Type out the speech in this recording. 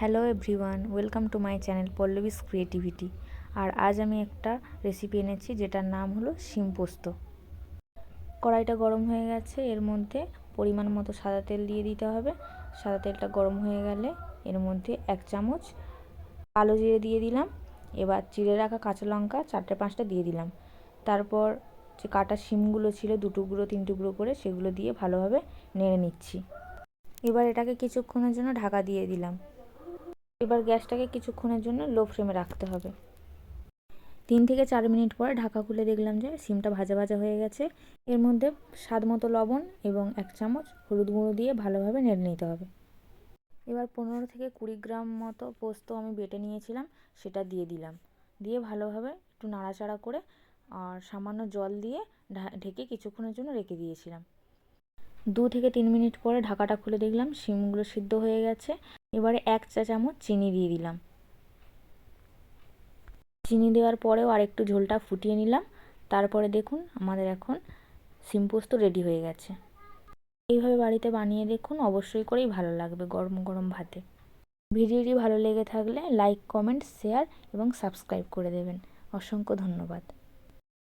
Hello everyone, welcome to my channel Pallabi's creativity. আর আজ আমি একটা রেসিপি এনেছি যেটার নাম হলো শিম পোস্ত। কড়াইটা গরম হয়ে গেছে, এর মধ্যে পরিমাণ মতো সাদা তেল দিয়ে দিতে হবে। সাদা তেলটা গরম হয়ে গেলে এর মধ্যে 1 চামচ কালো জিরে দিয়ে দিলাম। এবার চিড়ে রাখা কাঁচা লঙ্কা 4-5টা দিয়ে দিলাম। তারপর যে কাটা শিমগুলো ছিল 2 টুকরো 3 টুকরো করে, সেগুলো দিয়ে ভালোভাবে নেড়ে নিচ্ছি। এবার এটাকে কিছুক্ষণের জন্য ঢাকা দিয়ে দিলাম। এবার গ্যাসটাকে কিছুক্ষণের জন্য লো ফ্লেমে রাখতে হবে। 3 থেকে 4 মিনিট পরে ঢাকা খুলে দেখলাম যে শিমটা ভাজা ভাজা হয়ে গেছে। এর মধ্যে স্বাদ মতো লবণ এবং 1 চামচ হলুদ গুঁড়ো দিয়ে ভালোভাবে নেড়ে নিতে হবে। এবার 15 থেকে 20 গ্রাম মতো পোস্ত আমি বেটে নিয়েছিলাম, সেটা দিয়ে দিলাম। দিয়ে ভালোভাবে একটু নাড়াচাড়া করে আর সামান্য জল দিয়ে ঢেকে কিছুক্ষণের জন্য রেখে দিয়েছিলাম। 2 থেকে 3 মিনিট পরে ঢাকাটা খুলে দেখলাম শিমগুলো সিদ্ধ হয়ে গেছে। এবারে 1 চা চামচ চিনি দিয়ে দিলাম। চিনি দেওয়ার পরেও আরেকটু ঝোলটা ফুটিয়ে নিলাম। তারপরে দেখুন আমাদের এখন শিম পোস্ত রেডি হয়ে গেছে। এইভাবে বাড়িতে বানিয়ে দেখুন, অবশ্যই করেই ভালো লাগবে গরম গরম ভাতে। ভিডিওটি ভালো লেগে থাকলে লাইক, কমেন্ট, শেয়ার এবং সাবস্ক্রাইব করে দেবেন। অসংখ্য ধন্যবাদ।